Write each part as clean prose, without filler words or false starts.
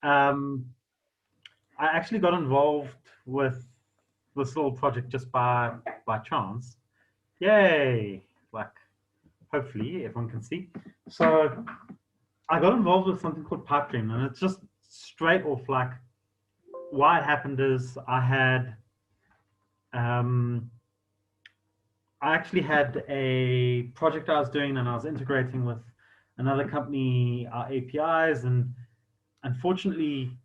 I actually got involved with this little project just by chance. Yay! Like, hopefully everyone can see. So I got involved with something called Pipedream, and it's just straight off like why it happened is I actually had a project I was doing, and I was integrating with another company, our APIs, and unfortunately,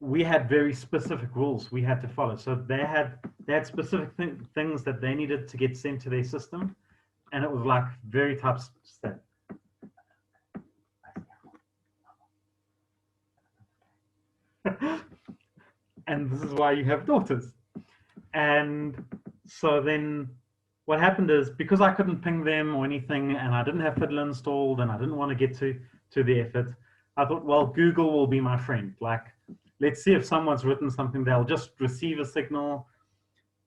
we had very specific rules we had to follow. So they had specific things that they needed to get sent to their system, and it was like very tough stuff. And this is why you have daughters. And so then what happened is, because I couldn't ping them or anything, and I didn't have Fiddler installed, and I didn't want to get to the effort, I thought, well, Google will be my friend. Like, let's see if someone's written something. They'll just receive a signal,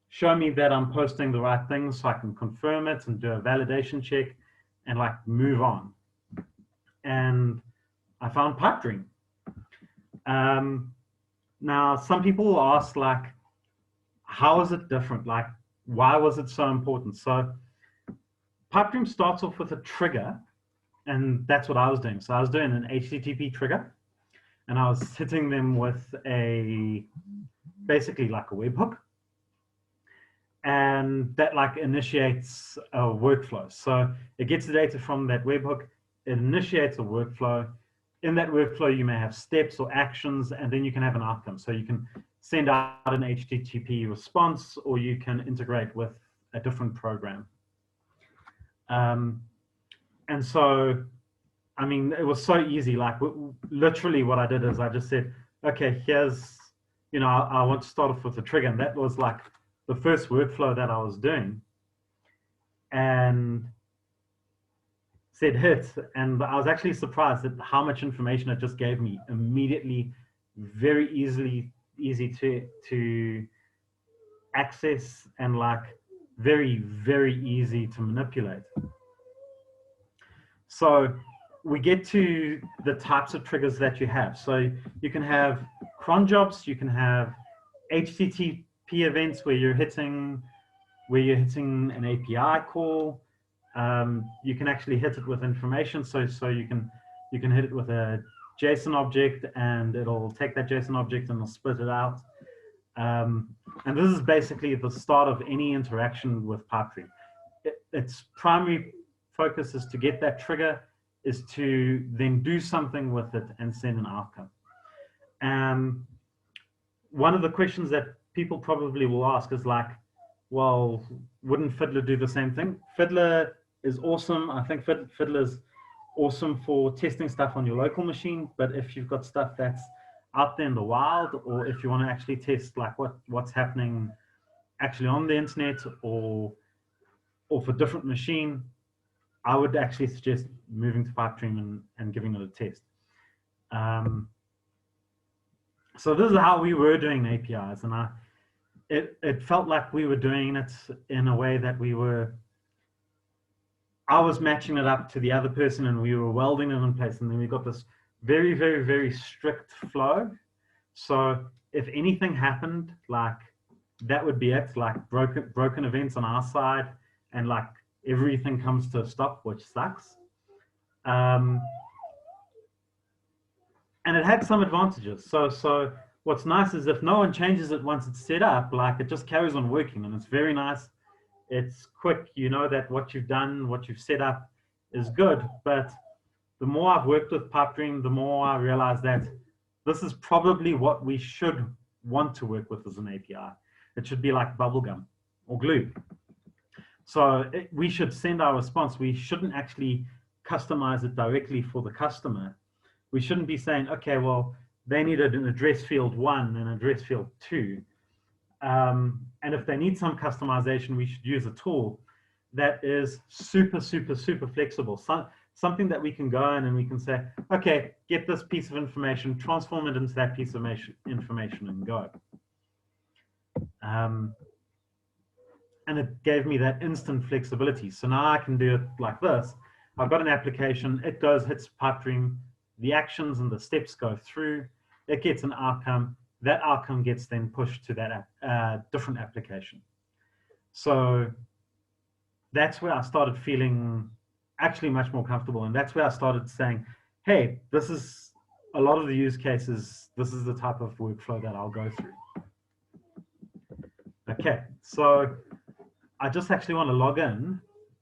show me that I'm posting the right thing so I can confirm it and do a validation check and like move on. And I found Pipedream. Now, some people will ask, like, how is it different? Like, why was it so important? So Pipedream starts off with a trigger, and that's what I was doing. So I was doing an HTTP trigger, and I was hitting them with basically like a webhook, and that like initiates a workflow. So it gets the data from that webhook, it initiates a workflow. In that workflow, you may have steps or actions, and then you can have an outcome. So you can send out an HTTP response, or you can integrate with a different program. And so, I mean, it was so easy. Like, literally what I did is I just said, okay, here's, I want to start off with a trigger. And that was like the first workflow that I was doing. And said hit, and I was actually surprised at how much information it just gave me immediately, very easy to access, and like very easy to manipulate. So we get to the types of triggers that you have. So you can have cron jobs, you can have HTTP events where you're hitting an API call. You can actually hit it with information. So you can hit it with a JSON object, and it'll take that JSON object and it'll split it out. And this is basically the start of any interaction with Pipedream. Its primary focus is to get that trigger, is to then do something with it and send an outcome. One of the questions that people probably will ask is like, well, wouldn't Fiddler do the same thing? Fiddler is awesome. I think Fiddler is awesome for testing stuff on your local machine, but if you've got stuff that's out there in the wild, or if you want to actually test like what's happening actually on the internet, or for different machine, I would actually suggest moving to Pipedream and giving it a test. So this is how we were doing APIs, and it felt like we were doing it in a way that I was matching it up to the other person, and we were welding it in place, and then we got this very strict flow. So if anything happened, like, that would be it, like broken events on our side, and like everything comes to a stop, which sucks. And it had some advantages. So what's nice is if no one changes it once it's set up, like, it just carries on working, and it's very nice. It's quick. You know that what you've done, what you've set up is good. But the more I've worked with Pipedream, the more I realize that this is probably what we should want to work with as an API. It should be like bubblegum or glue. So we should send our response. We shouldn't actually customize it directly for the customer. We shouldn't be saying, okay, well, they needed an address field 1 and address field 2. And if they need some customization, we should use a tool that is super flexible. Something that we can go in and we can say, okay, get this piece of information, transform it into that piece of information, and go. And it gave me that instant flexibility. So now I can do it like this. I've got an application, it goes, hits Pipedream, the actions and the steps go through. it gets an outcome. That outcome gets then pushed to that different application. So that's where I started feeling actually much more comfortable. And that's where I started saying, hey, this is a lot of the use cases. This is the type of workflow that I'll go through. Okay, so I just actually want to log in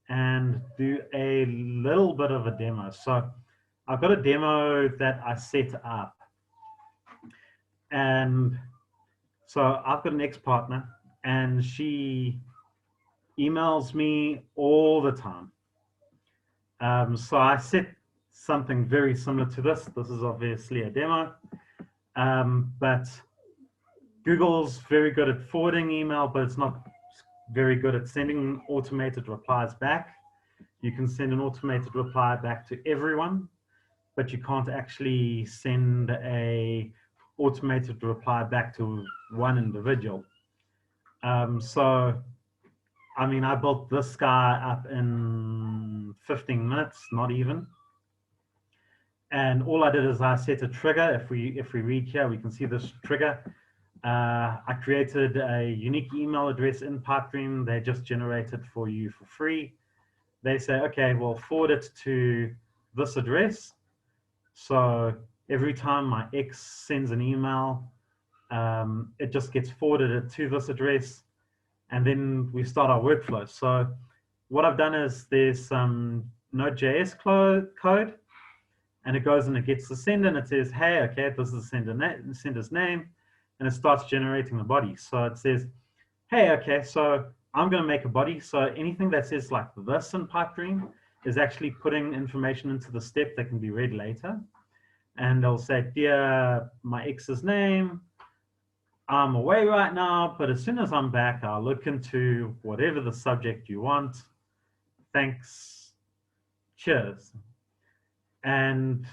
and do a little bit of a demo. So I've got a demo that I set up. And so I've got an ex-partner, and she emails me all the time. So I set something very similar to this. This is obviously a demo, but Google's very good at forwarding email, but it's not very good at sending automated replies back. You can send an automated reply back to everyone, but you can't actually send a automated reply back to one individual. So, I mean, I built this guy up in 15 minutes, not even. And all I did is I set a trigger. If we read here, we can see this trigger. I created a unique email address in Pipedream. They just generated for you for free. They say, okay, well, forward it to this address. So every time my ex sends an email, it just gets forwarded to this address, and then we start our workflow. So what I've done is there's some Node.js code, and it goes and it gets the sender, and it says, hey, okay, this is the sender's name, and it starts generating the body. So it says, hey, okay, so I'm going to make a body. So anything that says like this in Pipedream is actually putting information into the step that can be read later. And they'll say, dear, my ex's name, I'm away right now, but as soon as I'm back, I'll look into whatever the subject you want. Thanks. Cheers. And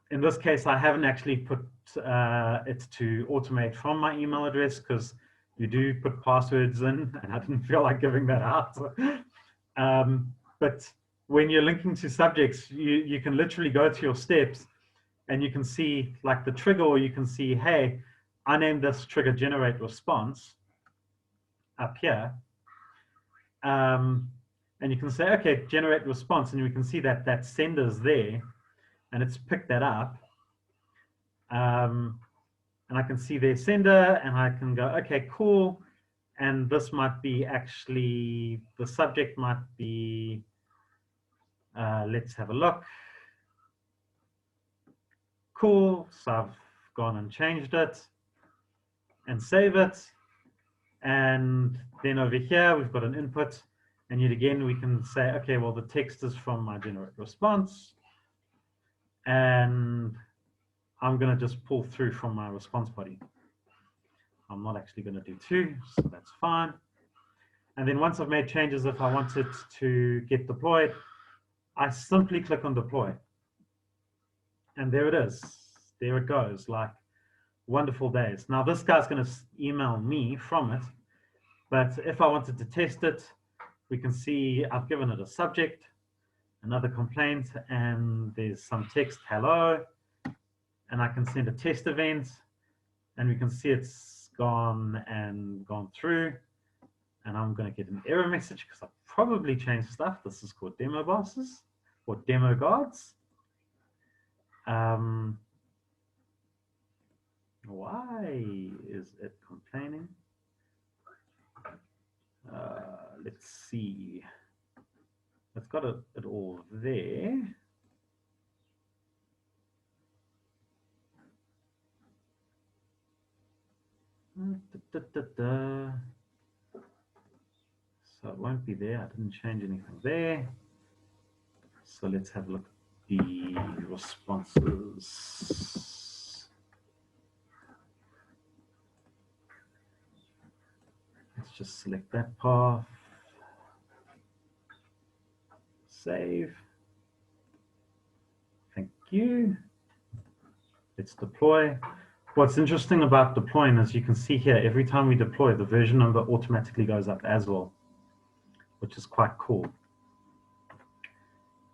in this case, I haven't actually put it to automate from my email address, because you do put passwords in, and I didn't feel like giving that out. But when you're linking to subjects, you can literally go to your steps, and you can see like the trigger, or you can see, hey, I named this trigger generate response up here. And you can say, okay, generate response, and we can see that that sender's there, and it's picked that up. And I can see their sender, and I can go, okay, cool. And this might be actually, the subject might be, let's have a look. Cool, so I've gone and changed it and save it. And then over here, we've got an input, and yet again, we can say, okay, well, the text is from my generate response, and I'm going to just pull through from my response body. I'm not actually going to do two, so that's fine. And then once I've made changes, if I want it to get deployed, I simply click on deploy. And there it is. There it goes, like wonderful days. Now this guy's going to email me from it, but if I wanted to test it, we can see I've given it a subject, another complaint, and there's some text, hello, and I can send a test event, and we can see it's gone through, and I'm going to get an error message because I've probably changed stuff. This is called demo bosses or demo guards. Why is it complaining? Let's see. It's got it all there. So it won't be there. I didn't change anything there. So let's have a look at the responses. Let's just select that path. Save. Thank you. Let's deploy. What's interesting about deploying is you can see here, every time we deploy, the version number automatically goes up as well, which is quite cool.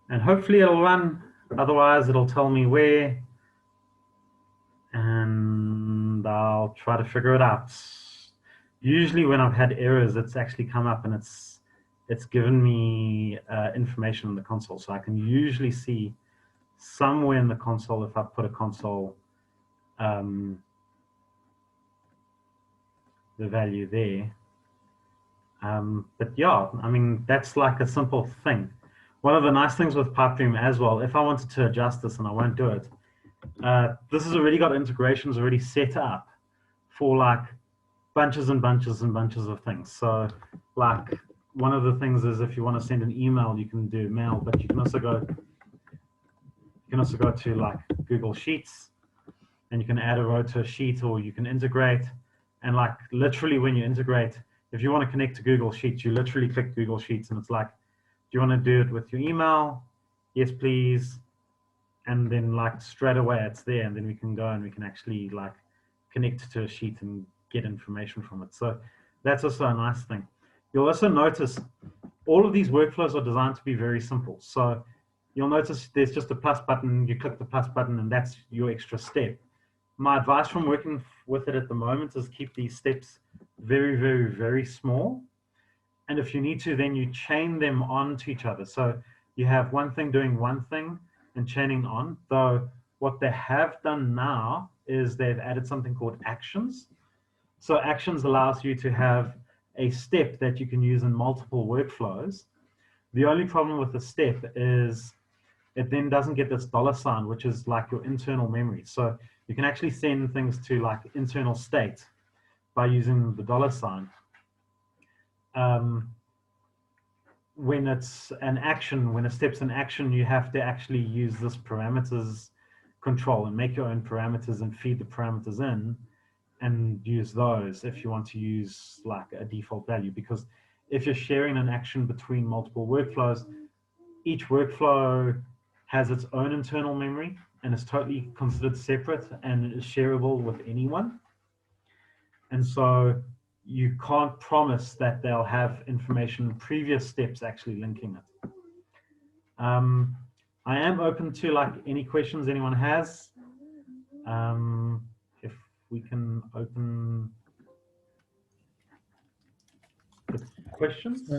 And hopefully it'll run, otherwise it'll tell me where. And I'll try to figure it out. Usually when I've had errors, it's actually come up and it's given me information in the console. So I can usually see somewhere in the console if I put a console, the value there. But yeah, I mean, that's like a simple thing. One of the nice things with Pipedream as well, if I wanted to adjust this, and I won't do it, this has already got integrations already set up for like bunches and bunches and bunches of things. So like one of the things is if you want to send an email, you can do mail, but you can also go to like Google Sheets, and you can add a row to a sheet, or you can integrate. And like literally when you integrate, if you want to connect to Google Sheets, you literally click Google Sheets and it's like, do you want to do it with your email? Yes, please. And then like straight away it's there, and then we can go and we can actually like connect to a sheet and get information from it. So that's also a nice thing. You'll also notice all of these workflows are designed to be very simple. So you'll notice there's just a plus button, you click the plus button, and that's your extra step. My advice from working with it at the moment is keep these steps very, very, very small. And if you need to, then you chain them on to each other. So you have one thing doing one thing and chaining on. Though what they have done now is they've added something called actions. So actions allows you to have a step that you can use in multiple workflows. The only problem with the step is it then doesn't get this $, which is like your internal memory. So you can actually send things to like internal state by using the $. When it's an action, when a step's an action, you have to actually use this parameters control and make your own parameters and feed the parameters in and use those if you want to use like a default value. Because if you're sharing an action between multiple workflows, each workflow has its own internal memory and is totally considered separate and is shareable with anyone. And so you can't promise that they'll have information in previous steps actually linking it. I am open to like any questions anyone has. If we can open the questions.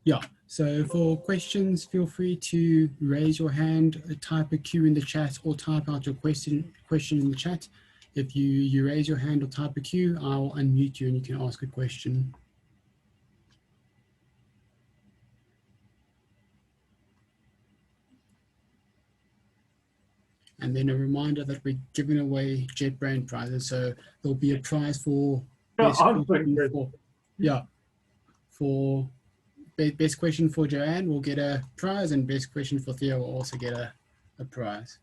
Yeah, so for questions, feel free to raise your hand, type a Q in the chat, or type out your question in the chat. If you raise your hand or type a Q, I'll unmute you and you can ask a question. And then a reminder that we're giving away JetBrain prizes. So there'll be a prize for best best question for Joanne will get a prize, and best question for Theo will also get a prize.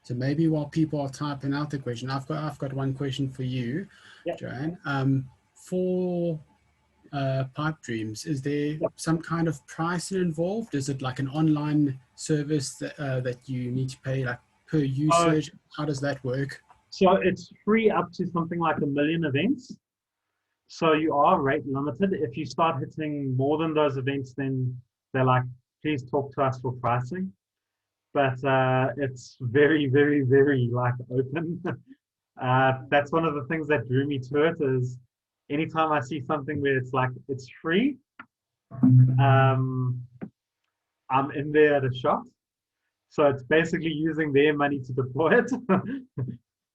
So maybe while people are typing out the question, I've got one question for you, Yep. Joanne. For Pipedreams, is there some kind of pricing involved? Is it like an online service that you need to pay like per usage? How does that work? So it's free up to something like 1 million events. So you are rate limited. If you start hitting more than those events, then they're like, please talk to us for pricing. But it's very, very, very like open. That's one of the things that drew me to it is anytime I see something where it's like, it's free, I'm in there at a shot. So it's basically using their money to deploy it,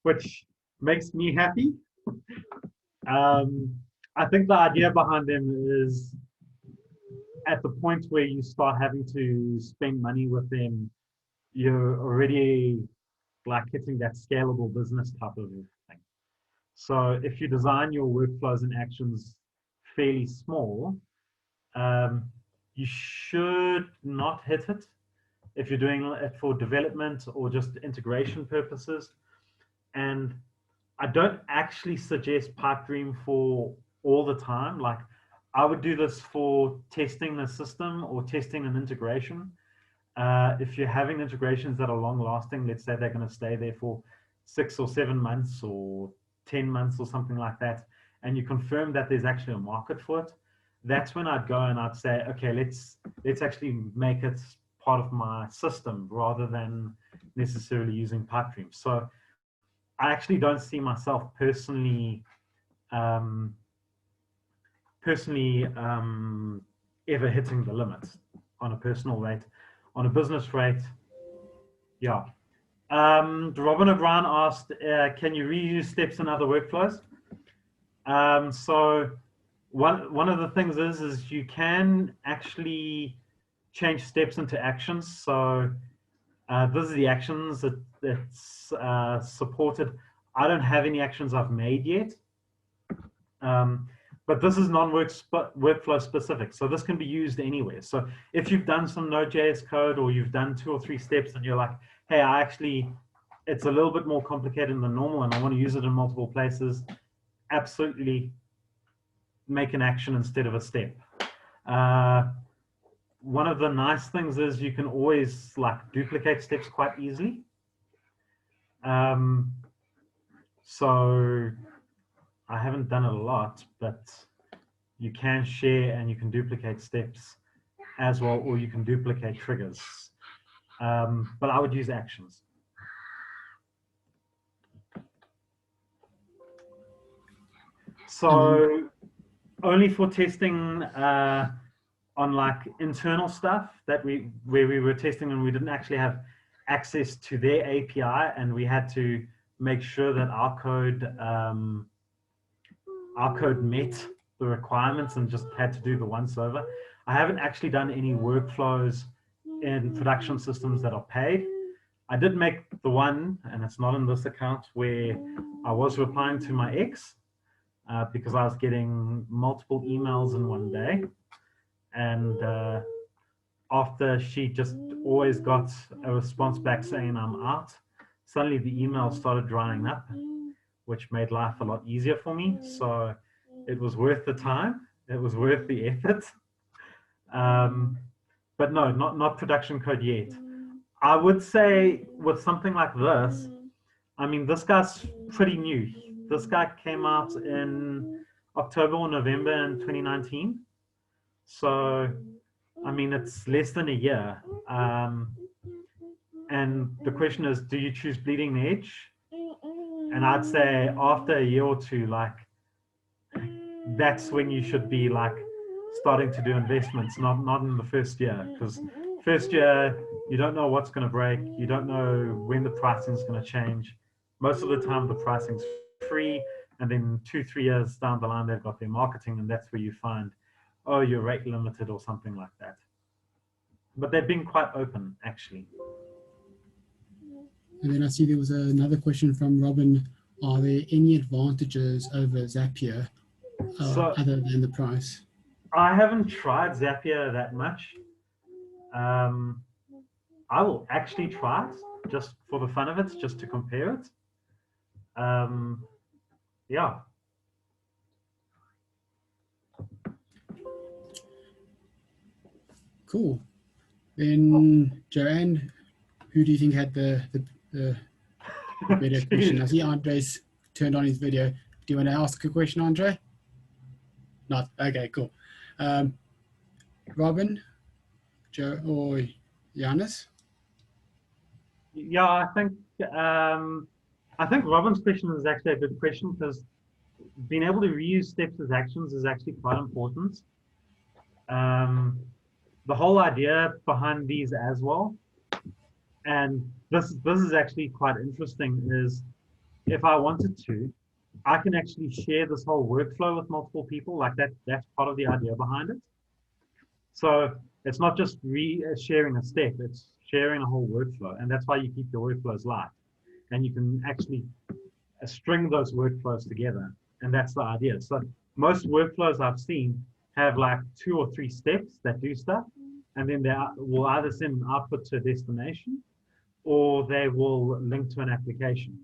which makes me happy. I think the idea behind them is at the point where you start having to spend money with them, you're already like hitting that scalable business type of thing. So if you design your workflows and actions fairly small, you should not hit it if you're doing it for development or just integration purposes. And I don't actually suggest Pipedream for all the time. Like I would do this for testing the system or testing an integration. If you're having integrations that are long lasting, let's say they're going to stay there for 6 or 7 months or 10 months or something like that, and you confirm that there's actually a market for it, that's when I'd go and I'd say, okay, let's actually make it part of my system rather than necessarily using Pipedream. So I actually don't see myself personally ever hitting the limits on a personal rate. On a business rate, yeah. Robin O'Brien asked, can you reuse steps in other workflows? So one of the things is you can actually change steps into actions. So this is the actions that's supported. I don't have any actions I've made yet, but this is non-workflow specific. So this can be used anywhere. So if you've done some Node.js code or you've done 2 or 3 steps and you're like, hey, it's a little bit more complicated than normal and I want to use it in multiple places, absolutely make an action instead of a step. One of the nice things is you can always like duplicate steps quite easily. So I haven't done it a lot, but you can share and you can duplicate steps as well, or you can duplicate triggers. But I would use actions. So only for testing on like internal stuff where we were testing and we didn't actually have access to their API, and we had to make sure that our code met the requirements and just had to do the once over. I haven't actually done any workflows in production systems that are paid. I did make the one, and it's not in this account, where I was replying to my ex because I was getting multiple emails in one day. And after she just always got a response back saying I'm out, suddenly the emails started drying up, which made life a lot easier for me. So it was worth the time. It was worth the effort. But no, not production code yet. I would say with something like this, I mean, this guy's pretty new. This guy came out in October or November in 2019. So, I mean, it's less than a year. And the question is, do you choose bleeding edge? And I'd say after a year or two, like, that's when you should be like starting to do investments, not in the first year, because first year, you don't know what's going to break. You don't know when the pricing is going to change. Most of the time, the pricing's free. And then 2-3 years down the line, they've got their marketing, and that's where you find, oh, you're rate limited or something like that. But they've been quite open, actually. And then I see there was another question from Robin. Are there any advantages over Zapier other than the price? I haven't tried Zapier that much. I will actually try it just for the fun of it, just to compare it. Yeah. Cool. Then Joanne, who do you think had the better question? I see Andre's turned on his video. Do you want to ask a question, Andre? Not? Okay, cool. Robin, Joe, or Giannis? Yeah, I think Robin's question is actually a good question, because being able to reuse steps as actions is actually quite important. The whole idea behind these as well, and this is actually quite interesting, is if I wanted to, I can actually share this whole workflow with multiple people. Like that's part of the idea behind it. So it's not just sharing a step, it's sharing a whole workflow. And that's why you keep your workflows live. And you can actually string those workflows together. And that's the idea. So most workflows I've seen have like 2 or 3 steps that do stuff. And then they will either send an output to a destination, or they will link to an application.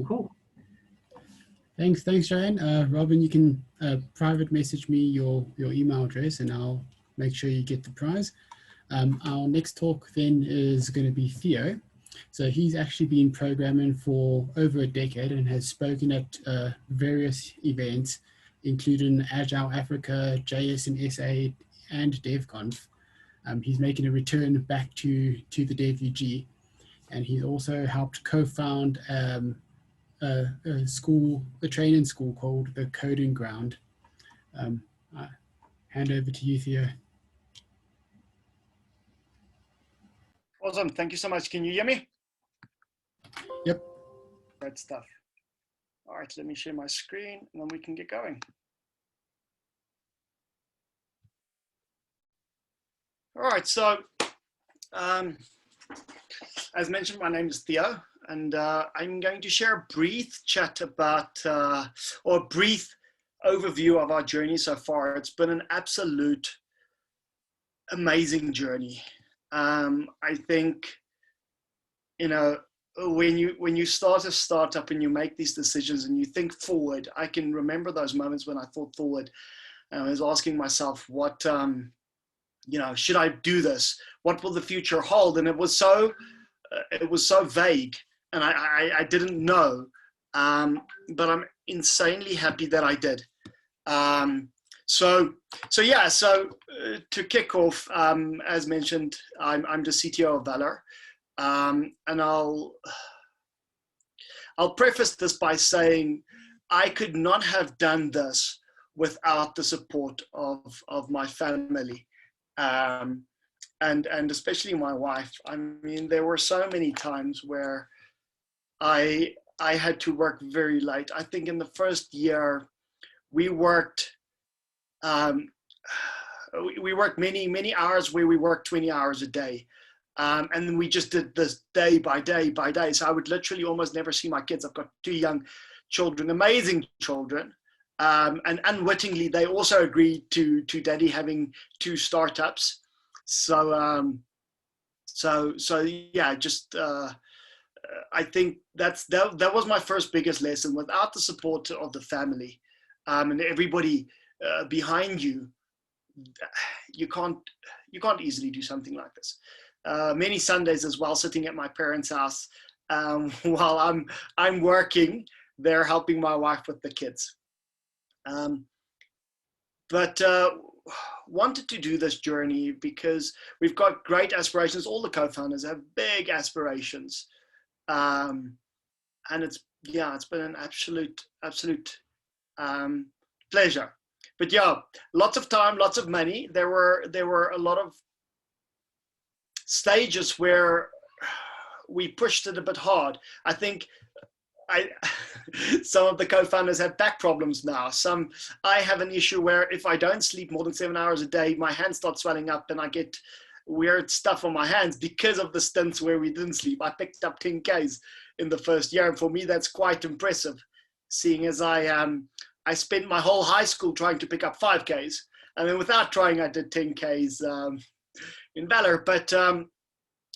Cool. Thanks, Joanne. Robin, you can private message me your email address, and I'll make sure you get the prize. Our next talk then is going to be Theo. So he's actually been programming for over a decade and has spoken at various events, including Agile Africa, JS and SA, and DevConf. He's making a return back to the DevUG, and he's also helped co-found a training school called the Coding Ground. Hand over to you, Theo. Awesome. Thank you so much. Can you hear me? Yep. Great stuff. All right, let me share my screen and then we can get going. All right, so as mentioned, my name is Theo, and I'm going to share a brief chat about, or a brief overview of our journey so far. It's been an absolute amazing journey. I think, you know, when you start a startup and you make these decisions and you think forward, I can remember those moments when I thought forward and I was asking myself, what, you know, should I do this? What will the future hold? And it was so vague, and I didn't know, but I'm insanely happy that I did. So to kick off, as mentioned, I'm the Cto of Valor, and I'll preface this by saying I could not have done this without the support of my family, and especially my wife. I mean, there were so many times where I had to work very late. I think in the first year we worked many hours, where we worked 20 hours a day. And then we just did this day by day by day. So I would literally almost never see my kids. I've got 2 young children, amazing children. And unwittingly, they also agreed to daddy having 2 startups. So yeah, just, I think that was my first biggest lesson. Without the support of the family, and everybody behind you, you can't easily do something like this. Many Sundays as well, sitting at my parents' house while I'm working, they're helping my wife with the kids. But wanted to do this journey because we've got great aspirations. All the co-founders have big aspirations, and it's been an absolute pleasure. But yeah, lots of time, lots of money. There were a lot of stages where we pushed it a bit hard. I think some of the co-founders have back problems now. I have an issue where if I don't sleep more than 7 hours a day, my hands start swelling up and I get weird stuff on my hands because of the stints where we didn't sleep. I picked up 10 Ks in the first year, and for me that's quite impressive, seeing as I spent my whole high school trying to pick up 5 Ks, and then without trying I did 10 Ks in VALR. But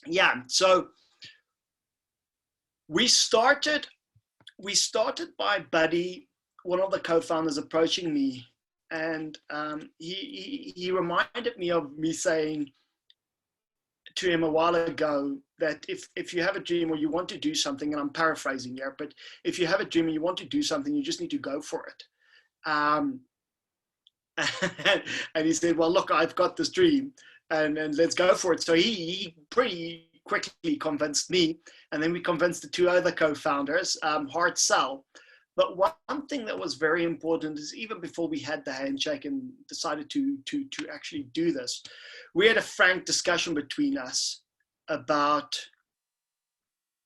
yeah, so we started by Buddy, one of the co-founders, approaching me, and he reminded me of me saying to him a while ago that if you have a dream or you want to do something, and I'm paraphrasing here, but if you have a dream and you want to do something, you just need to go for it. And he said, well, look, I've got this dream and let's go for it. So he pretty quickly convinced me, and then we convinced the 2 other co-founders, hard sell. But one thing that was very important is, even before we had the handshake and decided to actually do this, we had a frank discussion between us about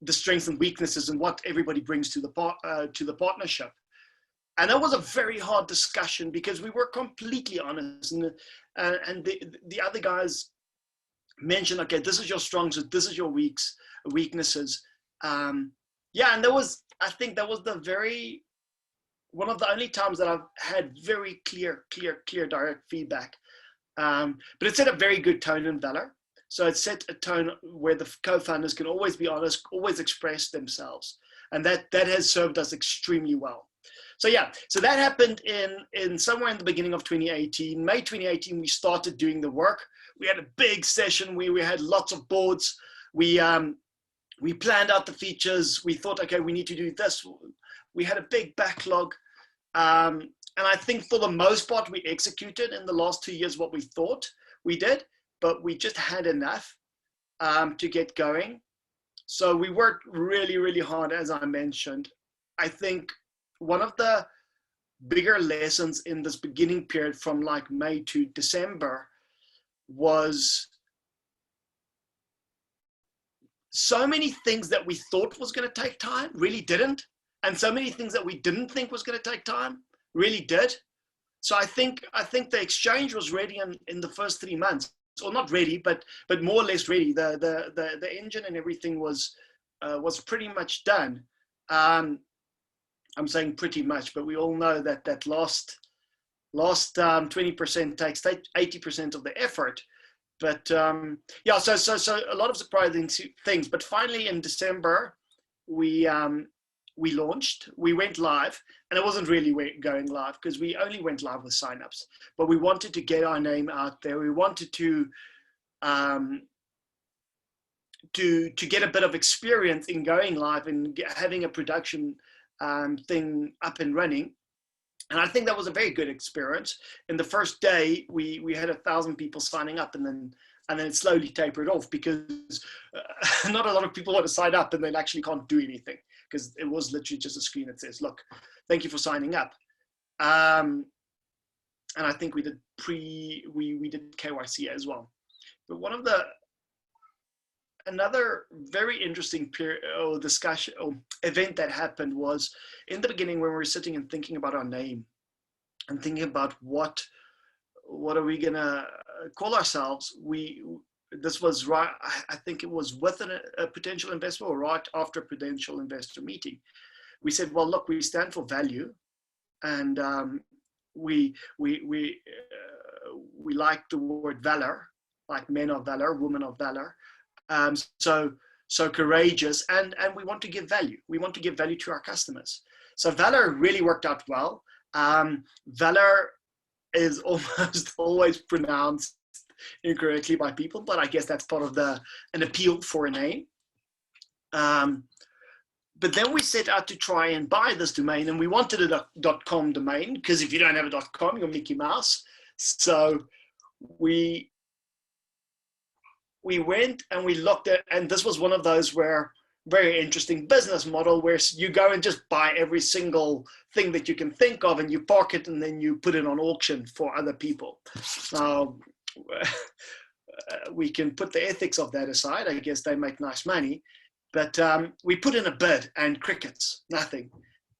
the strengths and weaknesses and what everybody brings to the partnership. And that was a very hard discussion because we were completely honest, and the other guys mentioned, okay, this is your strengths, this is your weaknesses. Yeah, and I think that was one of the only times that I've had very clear direct feedback. But it set a very good tone in VALR. So it set a tone where the co-founders can always be honest, always express themselves. And that has served us extremely well. So yeah, so that happened in somewhere in the beginning of 2018. May 2018, we started doing the work. We had a big session where we had lots of boards. We planned out the features. We thought, okay, we need to do this. We had a big backlog. And I think for the most part, we executed in the last 2 years what we thought we did, but we just had enough to get going. So we worked really, really hard, as I mentioned. I think one of the bigger lessons in this beginning period from like May to December was so many things that we thought was going to take time really didn't. And so many things that we didn't think was going to take time really did. So I think the exchange was ready in the first 3 months, or not ready, but more or less ready. The engine and everything was pretty much done. I'm saying pretty much, but we all know that that last 20% takes 80% of the effort. But yeah, so a lot of surprising things. But finally in December, we launched, we went live, and it wasn't really going live because we only went live with signups. But we wanted to get our name out there. We wanted to get a bit of experience in going live and having a production thing up and running. And I think that was a very good experience. In the first day, we had 1,000 people signing up, and then it slowly tapered off because not a lot of people want to sign up and then actually can't do anything, because it was literally just a screen that says, look, thank you for signing up. And I think we did KYC as well. But another very interesting discussion or event that happened was in the beginning when we were sitting and thinking about our name and thinking about what are we gonna call ourselves. This was right, I think it was with a potential investor or right after a potential investor meeting. We said, well, look, we stand for value, and we like the word valor, like men of valor, women of valor. So courageous, and we want to give value. We want to give value to our customers. So Valor really worked out well. Valor is almost always pronounced incorrectly by people, but I guess that's part of an appeal for a name. But then we set out to try and buy this domain, and we wanted a .com domain, because if you don't have a .com, you're Mickey Mouse. So we went and we looked at, and this was one of those where very interesting business model where you go and just buy every single thing that you can think of and you park it and then you put it on auction for other people. Now, we can put the ethics of that aside. I guess they make nice money, but we put in a bid and crickets, nothing.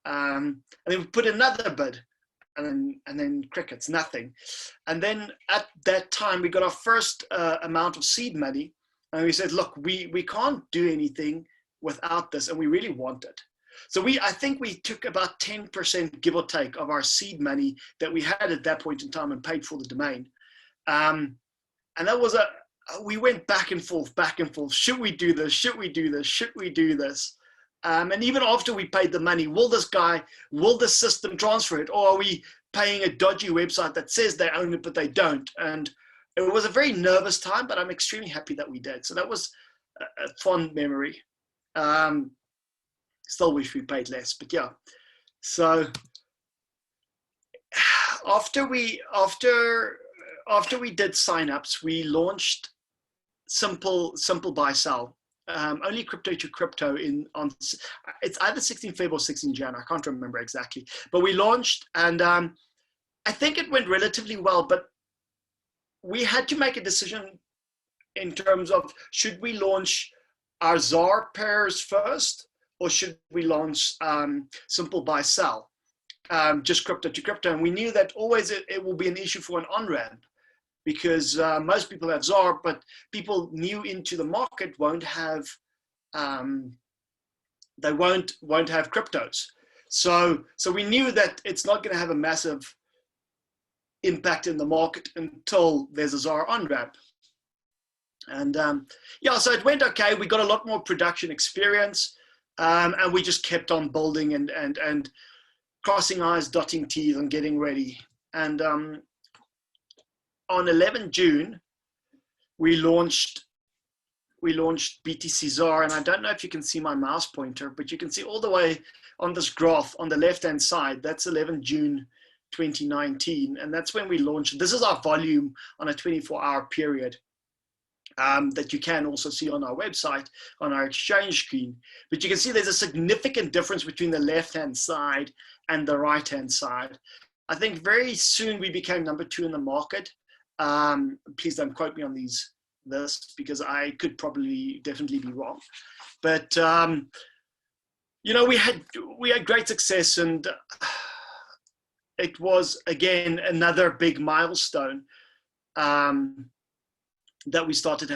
And then we put another bid and then crickets, nothing. And then at that time, we got our first amount of seed money. And we said, look, we can't do anything without this, and we really want it. So I think we took about 10%, give or take, of our seed money that we had at that point in time and paid for the domain. And that was we went back and forth. Should we do this? Should we do this? Should we do this? And even after we paid the money, will the system transfer it? Or are we paying a dodgy website that says they own it, but they don't? And it was a very nervous time, but I'm extremely happy that we did. So that was a fond memory. Still wish we paid less, but yeah. So after we did signups, we launched simple buy sell. Only crypto to crypto it's either 16 Feb or 16 Jan. I can't remember exactly, but we launched, and I think it went relatively well, but we had to make a decision in terms of, should we launch our ZAR pairs first, or should we launch simple buy sell, just crypto to crypto? And we knew that always it will be an issue for an on-ramp, because most people have ZAR, but people new into the market won't have they won't have cryptos. So we knew that it's not going to have a massive impact in the market until there's a ZAR on-ramp. And yeah, so it went okay. We got a lot more production experience, and we just kept on building and crossing I's, dotting T's, and getting ready. And on 11 June, we launched BTC ZAR, and I don't know if you can see my mouse pointer, but you can see all the way on this graph on the left-hand side, that's 11 June 2019, and that's when we launched. This is our volume on a 24-hour period that you can also see on our website, on our exchange screen. But you can see there's a significant difference between the left-hand side and the right-hand side. I think very soon we became number 2 in the market. Please don't quote me on this because I could probably definitely be wrong. But you know, we had great success, and it was again another big milestone that we started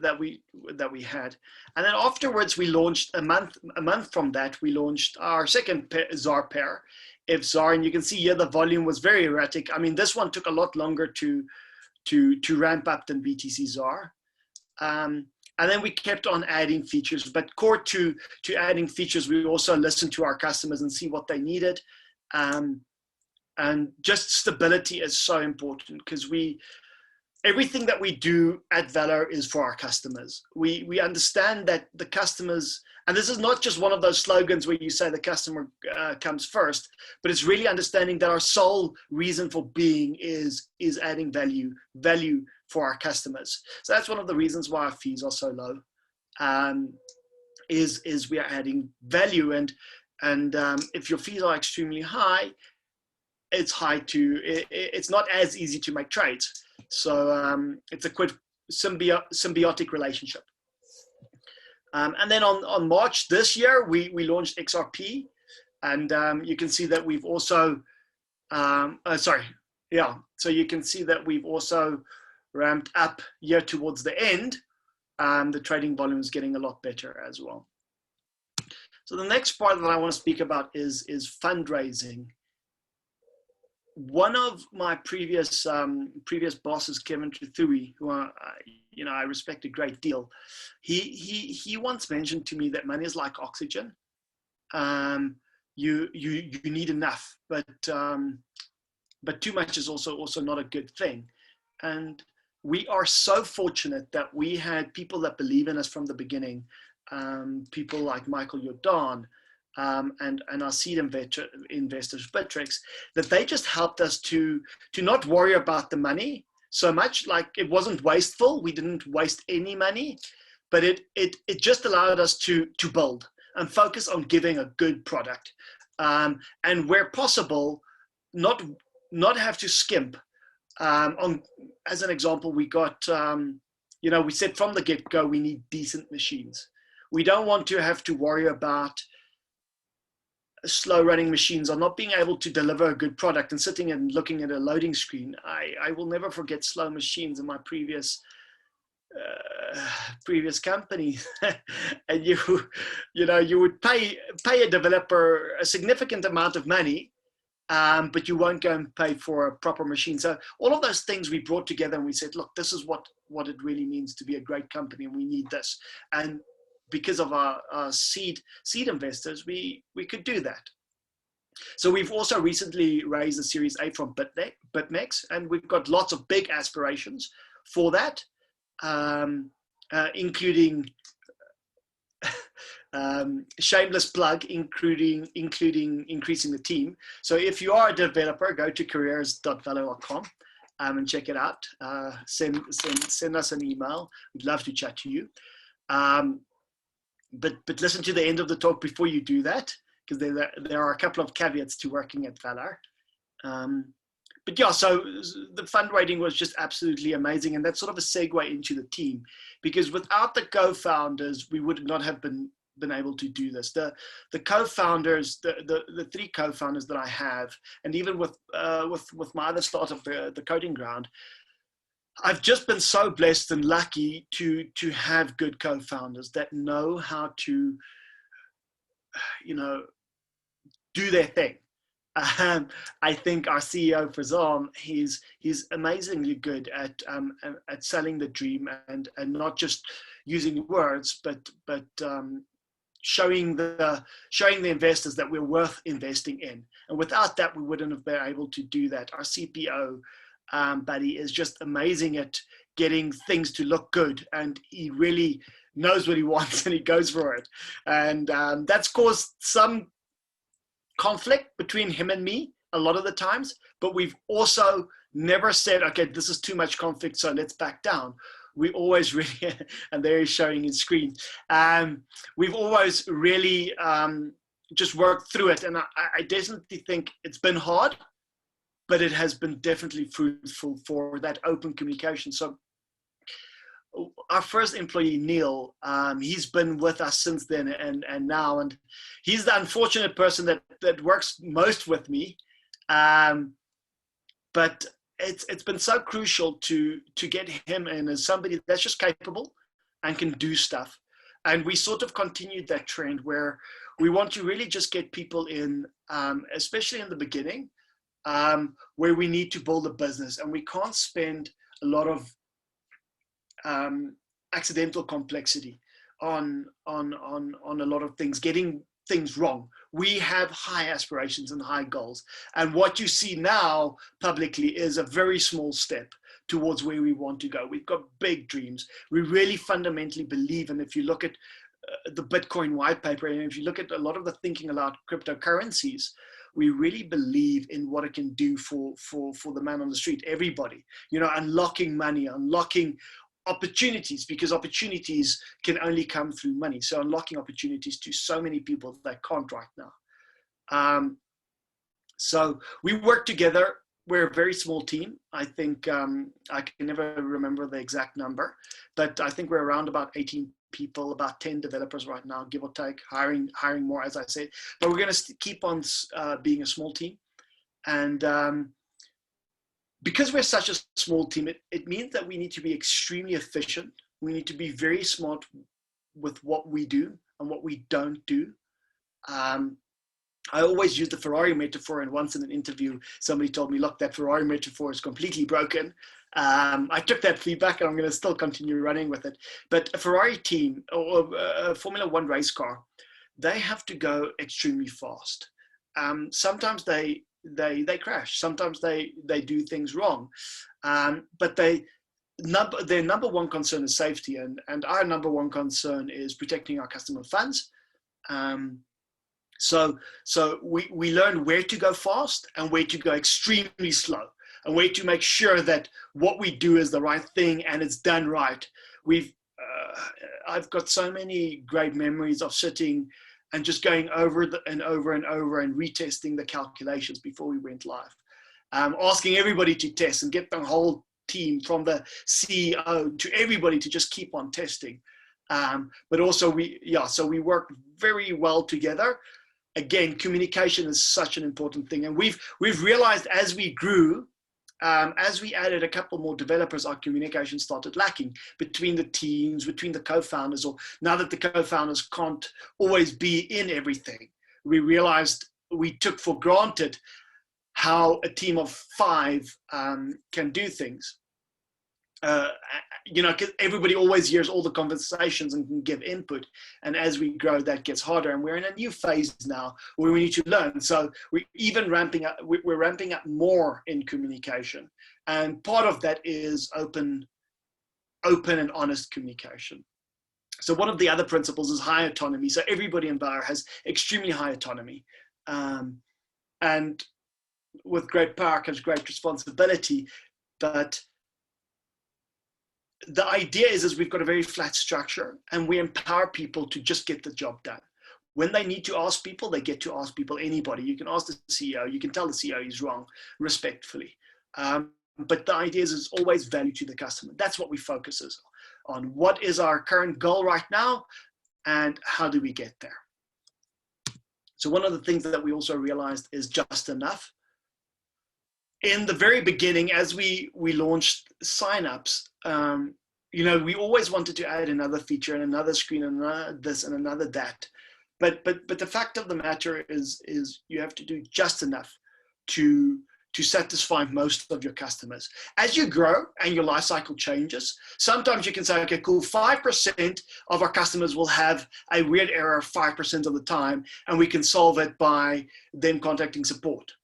that we had. And then afterwards we launched a month from that, we launched our second ZAR pair, FZAR, and you can see here the volume was very erratic. I mean, this one took a lot longer to ramp up than BTC ZAR. And then we kept on adding features, but core to adding features, we also listened to our customers and see what they needed. And just stability is so important, because everything that we do at VALR is for our customers. We understand that the customers, and this is not just one of those slogans where you say the customer comes first, but it's really understanding that our sole reason for being is adding value for our customers. So that's one of the reasons why our fees are so low, is we are adding value. And if your fees are extremely high, it's not as easy to make trades. So it's a quite symbiotic relationship. And then on March this year, we launched XRP, and you can see that we've also, so you can see that we've also ramped up here towards the end. The trading volume is getting a lot better as well. So the next part that I want to speak about is fundraising. One of my previous bosses, Kevin Trethewey, who I respect a great deal, he once mentioned to me that money is like oxygen. You need enough, but too much is also not a good thing. And we are so fortunate that we had people that believe in us from the beginning, people like Michael Jordan, and our seed investors, Bitrix, that they just helped us to not worry about the money so much. Like, it wasn't wasteful. We didn't waste any money, but it just allowed us to build and focus on giving a good product, and where possible, not have to skimp. As an example, we got, we said from the get-go, we need decent machines. We don't want to have to worry about slow running machines or not being able to deliver a good product and sitting and looking at a loading screen. I will never forget slow machines in my previous company. And you would pay a developer a significant amount of money, but you won't go and pay for a proper machine. So all of those things we brought together, and we said, look, this is what it really means to be a great company, and we need this. And because of our seed investors, we could do that. So we've also recently raised a Series A from BitMEX, and we've got lots of big aspirations for that, including shameless plug, including increasing the team. So if you are a developer, go to careers.valor.com and check it out. Send us an email. We'd love to chat to you. But listen to the end of the talk before you do that, because there are a couple of caveats to working at VALR. But yeah, so the fundraising was just absolutely amazing, and that's sort of a segue into the team, because without the co-founders, we would not have been able to do this. The co-founders, the 3 co-founders that I have, and even with my other startup, the Coding Ground, I've just been so blessed and lucky to have good co-founders that know how to, do their thing. I think our CEO Fazan, he's amazingly good at selling the dream and not just using words, but showing the investors that we're worth investing in. And without that, we wouldn't have been able to do that. Our CPO, Buddy, is just amazing at getting things to look good, and he really knows what he wants and he goes for it. And that's caused some conflict between him and me a lot of the times, but we've also never said, okay, this is too much conflict, so let's back down. We always really, and there he's showing his screen, we've always really just worked through it. And I definitely think it's been hard, but it has been definitely fruitful for that open communication. So our first employee, Neil, he's been with us since then and now, and he's the unfortunate person that works most with me. But it's been so crucial to get him in as somebody that's just capable and can do stuff. And we sort of continued that trend where we want to really just get people in, especially in the beginning, where we need to build a business, and we can't spend a lot of accidental complexity on a lot of things, getting things wrong. We have high aspirations and high goals, and what you see now publicly is a very small step towards where we want to go. We've got big dreams. We really fundamentally believe, and if you look at the Bitcoin white paper, and if you look at a lot of the thinking about cryptocurrencies, we really believe in what it can do for the man on the street, everybody, you know, unlocking money, unlocking opportunities, because opportunities can only come through money. So unlocking opportunities to so many people that can't right now. So we work together. We're a very small team. I think I can never remember the exact number, but I think we're around about 18 people, about 10 developers right now, give or take, hiring more, as I said. But we're going to keep on being a small team. And because we're such a small team, it means that we need to be extremely efficient. We need to be very smart with what we do and what we don't do. I always use the Ferrari metaphor, and once in an interview, somebody told me, look, that Ferrari metaphor is completely broken. I took that feedback, and I'm going to still continue running with it. But a Ferrari team or a Formula One race car, they have to go extremely fast. Sometimes they crash. Sometimes they do things wrong. But their number one concern is safety, and our number one concern is protecting our customer funds. So we learn where to go fast and where to go extremely slow, and where to make sure that what we do is the right thing and it's done right. I've got so many great memories of sitting and just going over and over and retesting the calculations before we went live. Asking everybody to test and get the whole team, from the CEO to everybody, to just keep on testing. But also so we work very well together. Again, communication is such an important thing. And we've realized as we grew, as we added a couple more developers, our communication started lacking between the teams, between the co-founders, or now that the co-founders can't always be in everything. We realized we took for granted how a team of 5 can do things. You know, 'cause everybody always hears all the conversations and can give input. And as we grow, that gets harder. And we're in a new phase now where we need to learn. So we're ramping up more in communication. And part of that is open and honest communication. So one of the other principles is high autonomy. So everybody in VALR has extremely high autonomy. And with great power comes great responsibility. But the idea is we've got a very flat structure, and we empower people to just get the job done. When they need to ask people, they get to ask people, anybody. You can ask the CEO, you can tell the CEO he's wrong, respectfully. But the idea is it's always value to the customer. That's what we focus on. What is our current goal right now, and how do we get there? So one of the things that we also realized is just enough. In the very beginning, as we launched signups, you know, we always wanted to add another feature and another screen and another this and another that. But the fact of the matter is you have to do just enough to satisfy most of your customers. As you grow and your life cycle changes, sometimes you can say, okay, cool, 5% of our customers will have a weird error 5% of the time, and we can solve it by them contacting support.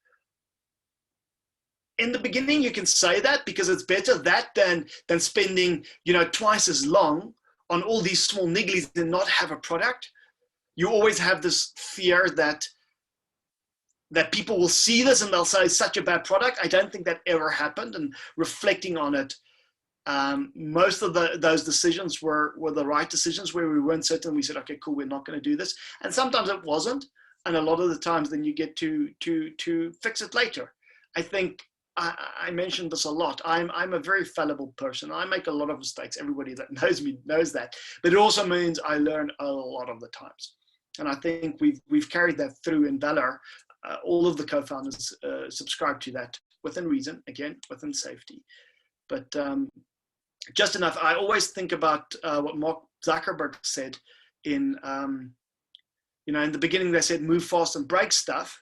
In the beginning, you can say that because it's better that than spending, you know, twice as long on all these small nigglies and not have a product. You always have this fear that that people will see this and they'll say it's such a bad product. I don't think that ever happened. And reflecting on it, most of those decisions were the right decisions where we weren't certain. We said, okay, cool, we're not going to do this. And sometimes it wasn't. And a lot of the times then you get to fix it later. I think I mentioned this a lot. I'm a very fallible person. I make a lot of mistakes. Everybody that knows me knows that. But it also means I learn a lot of the times. And I think we've carried that through in VALR. All of the co-founders subscribe to that within reason, again, within safety. But just enough. I always think about what Mark Zuckerberg said in, in the beginning they said move fast and break stuff.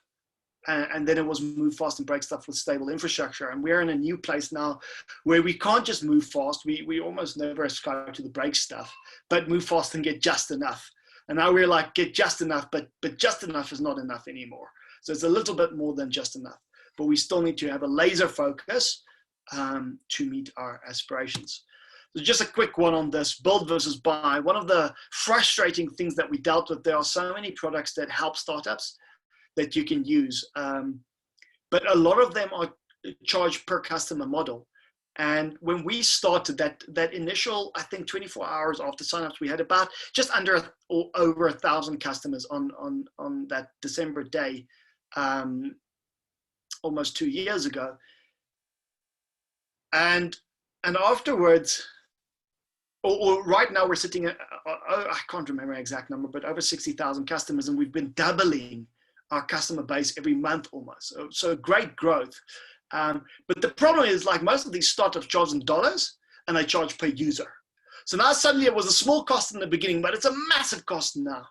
And then it was move fast and break stuff with stable infrastructure. And we're in a new place now where we can't just move fast. We almost never ascribe to the break stuff, but move fast and get just enough. And now we're like, get just enough, but just enough is not enough anymore. So it's a little bit more than just enough, but we still need to have a laser focus to meet our aspirations. So just a quick one on this, build versus buy. One of the frustrating things that we dealt with, there are so many products that help startups that you can use. But a lot of them are charged per customer model. And when we started that initial, I think 24 hours after signups, we had about just under or over 1,000 customers on that December day, almost 2 years ago. And afterwards, or right now we're sitting at, I can't remember the exact number, but over 60,000 customers, and we've been doubling our customer base every month almost. So great growth. But the problem is, like, most of these startups charge in dollars and they charge per user. So now suddenly it was a small cost in the beginning, but it's a massive cost now.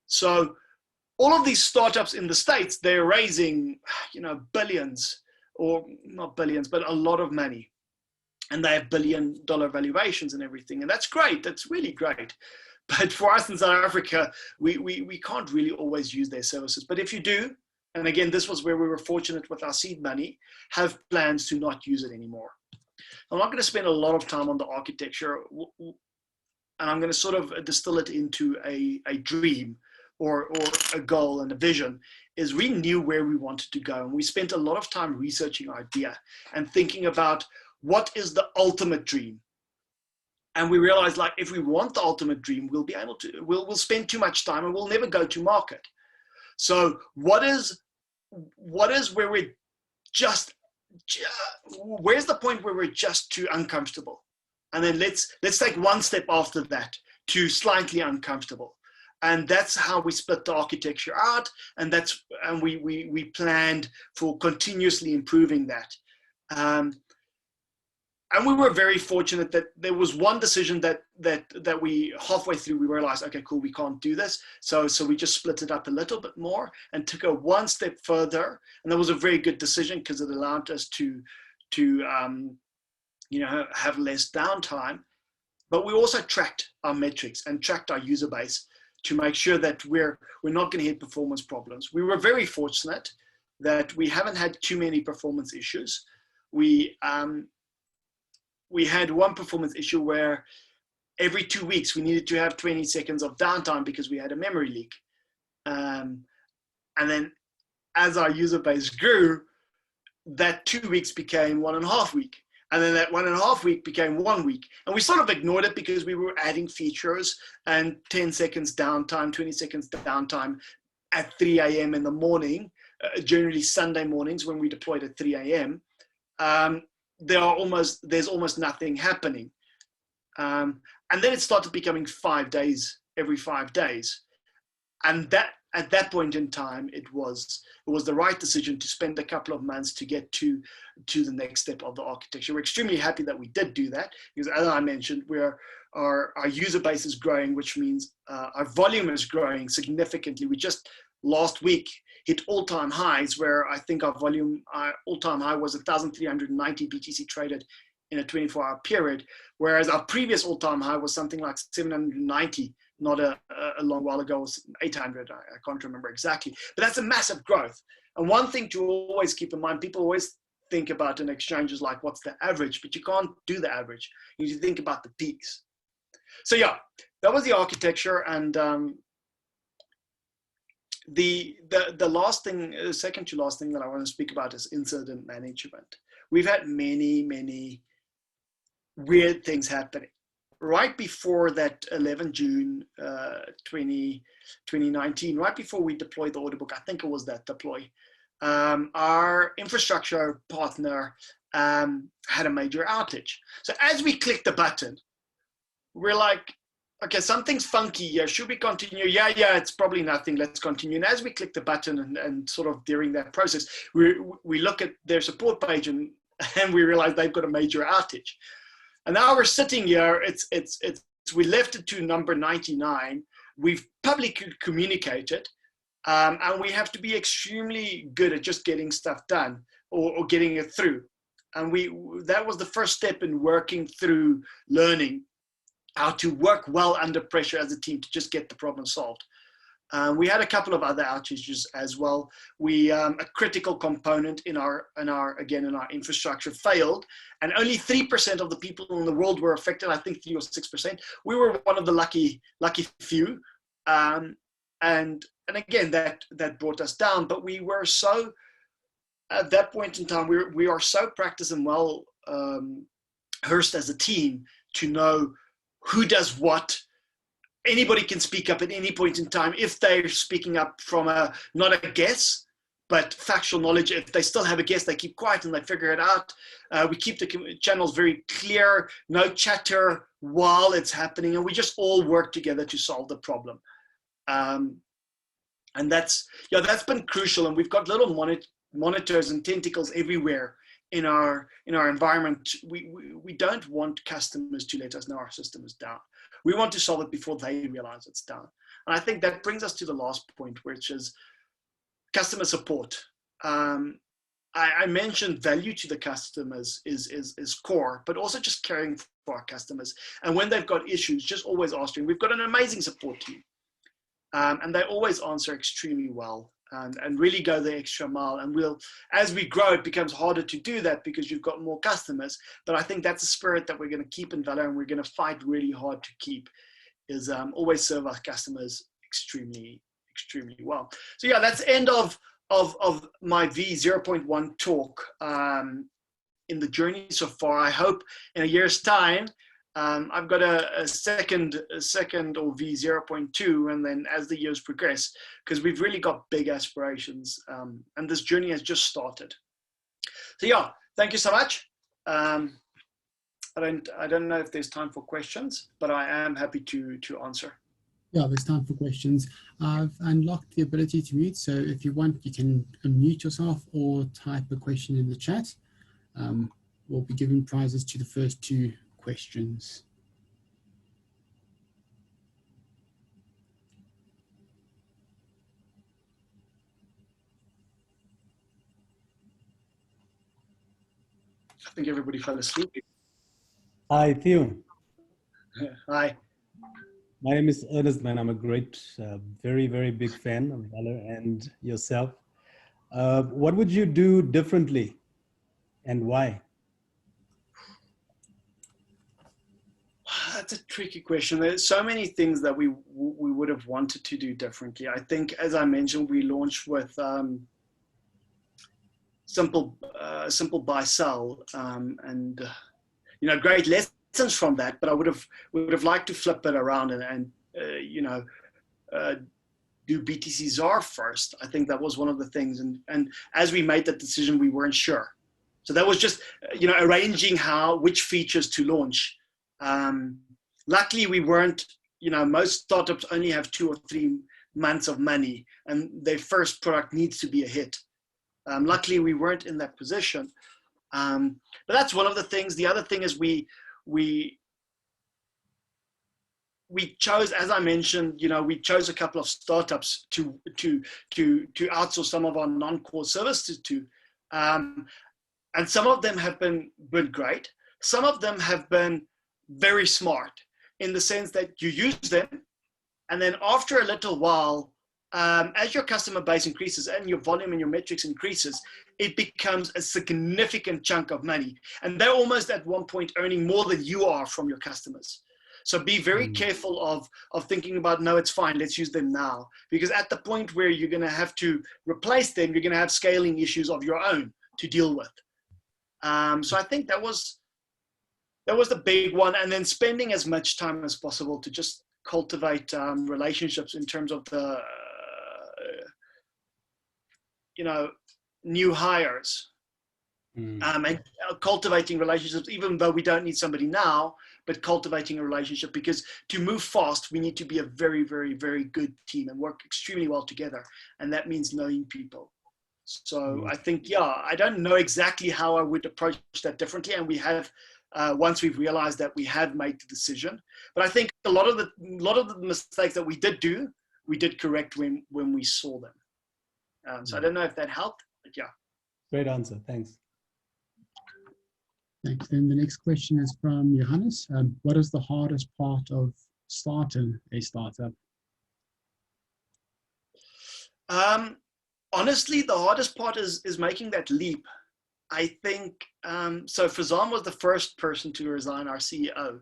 So all of these startups in the States, they're raising, billions, or not billions, but a lot of money. And they have billion-dollar valuations and everything. And that's great. That's really great. But for us in South Africa, we can't really always use their services. But if you do, and again, this was where we were fortunate with our seed money, have plans to not use it anymore. I'm not going to spend a lot of time on the architecture, and I'm going to sort of distill it into a dream or a goal and a vision. Is we knew where we wanted to go, and we spent a lot of time researching our idea and thinking about what is the ultimate dream. And we realized, like, if we want the ultimate dream, we'll spend too much time and we'll never go to market. So what is where we're where's the point where we're just too uncomfortable? And then let's take one step after that to slightly uncomfortable. And that's how we split the architecture out. And we planned for continuously improving that. And we were very fortunate that there was one decision that we halfway through, we realized, okay, cool, we can't do this. So we just split it up a little bit more and took it one step further. And that was a very good decision because it allowed us to have less downtime. But we also tracked our metrics and tracked our user base to make sure that we're not going to hit performance problems. We were very fortunate that we haven't had too many performance issues. We had one performance issue where every 2 weeks we needed to have 20 seconds of downtime because we had a memory leak. And then as our user base grew, that 2 weeks became 1.5 weeks. And then that 1.5 week became 1 week. And we sort of ignored it because we were adding features and 10 seconds downtime, 20 seconds downtime at 3 a.m. in the morning, generally Sunday mornings when we deployed at 3 a.m. There's almost nothing happening. And then it started becoming 5 days, every 5 days. And that at that point in time, it was the right decision to spend a couple of months to get to the next step of the architecture. We're extremely happy that we did do that because, as I mentioned, our user base is growing, which means our volume is growing significantly. We just last week hit all-time highs where I think our all-time high was 1,390 BTC traded in a 24-hour period, whereas our previous all-time high was something like 790, not a long while ago, was 800, I can't remember exactly. But that's a massive growth. And one thing to always keep in mind, people always think about an exchange as like, what's the average? But you can't do the average. You need to think about the peaks. So yeah, that was the architecture. And the last thing, the second to last thing that I want to speak about is incident management. We've had many weird things happening. Right before that 11 June 2019, right before we deployed the order book, I think it was that deploy, our infrastructure partner had a major outage. So as we clicked the button, we're like, okay, something's funky here. Should we continue? Yeah, it's probably nothing. Let's continue. And as we click the button and sort of during that process, we look at their support page and we realize they've got a major outage. And now we're sitting here. We left it to number 99. We've publicly communicated, and we have to be extremely good at just getting stuff done or getting it through. And that was the first step in working through learning how to work well under pressure as a team to just get the problem solved. We had a couple of other outages as well. A critical component in our infrastructure failed, and only 3% of the people in the world were affected. I think 3 or 6%. We were one of the lucky few, and again that brought us down. But we were so, at that point in time, we are so practiced and well rehearsed as a team to know who does what. Anybody can speak up at any point in time if they're speaking up from not a guess, but factual knowledge. If they still have a guess, they keep quiet and they figure it out. We keep the channels very clear, no chatter while it's happening, and we just all work together to solve the problem. And that's been crucial. And we've got little monitors and tentacles everywhere in our environment. We don't want customers to let us know our system is down. We want to solve it before they realize it's down. And I think that brings us to the last point, which is customer support. I mentioned value to the customers is core, but also just caring for our customers. And when they've got issues, just always answering. We've got an amazing support team, and they always answer extremely well. And really go the extra mile. And as we grow, it becomes harder to do that because you've got more customers. But I think that's a spirit that we're going to keep in VALR, and we're going to fight really hard to keep, is always serve our customers extremely well. So yeah, that's the end of my V0.1 talk in the journey so far. I hope in a year's time, I've got a second or V0.2, and then as the years progress, because we've really got big aspirations, and this journey has just started. So yeah, thank you so much. I don't know if there's time for questions, but I am happy to answer. Yeah, there's time for questions. I've unlocked the ability to mute, so if you want, you can unmute yourself or type a question in the chat. We'll be giving prizes to the first 2 questions. I think everybody fell asleep. Hi, Theo. Hi. My name is Ernest, man. I'm a great, very, very big fan of VALR and yourself. What would you do differently and why? That's a tricky question. There's so many things that we would have wanted to do differently. I think, as I mentioned, we launched with simple buy sell, and great lessons from that. But I would have liked to flip it around and do BTC ZAR first. I think that was one of the things. And as we made that decision, we weren't sure. So that was just arranging which features to launch. Luckily, we weren't, most startups only have 2 or 3 months of money, and their first product needs to be a hit. Luckily, we weren't in that position. But that's one of the things. The other thing is we chose, as I mentioned, we chose a couple of startups to outsource some of our non-core services to. And some of them have been great. Some of them have been very smart in the sense that you use them, and then after a little while, as your customer base increases and your volume and your metrics increases, it becomes a significant chunk of money. And they're almost at one point earning more than you are from your customers. So be very careful of thinking about, no, it's fine, let's use them now. Because at the point where you're going to have to replace them, you're going to have scaling issues of your own to deal with. So I think that was the big one. And then spending as much time as possible to just cultivate relationships in terms of the, new hires. And cultivating relationships, even though we don't need somebody now, but cultivating a relationship, because to move fast, we need to be a very, very, very good team and work extremely well together. And that means knowing people. So I think, I don't know exactly how I would approach that differently. And we have, once we've realized that, we have made the decision. But I think a lot of the mistakes that we did correct when we saw them. So I don't know if that helped, but yeah. Great answer. Thanks. Thanks. Then the next question is from Johannes. What is the hardest part of starting a startup? Honestly, the hardest part is making that leap. I think, so Fazan was the first person to resign, our CEO.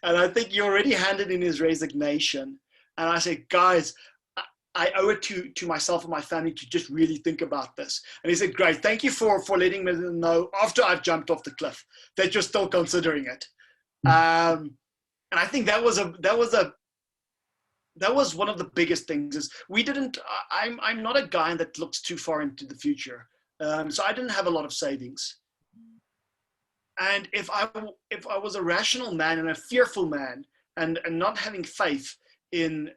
And I think he already handed in his resignation. And I said, guys, I owe it to myself and my family to just really think about this. And he said, great, thank you for letting me know after I've jumped off the cliff that you're still considering it. And I think that was one of the biggest things. Is I'm not a guy that looks too far into the future. So I didn't have a lot of savings. And if I was a rational man and a fearful man and not having faith in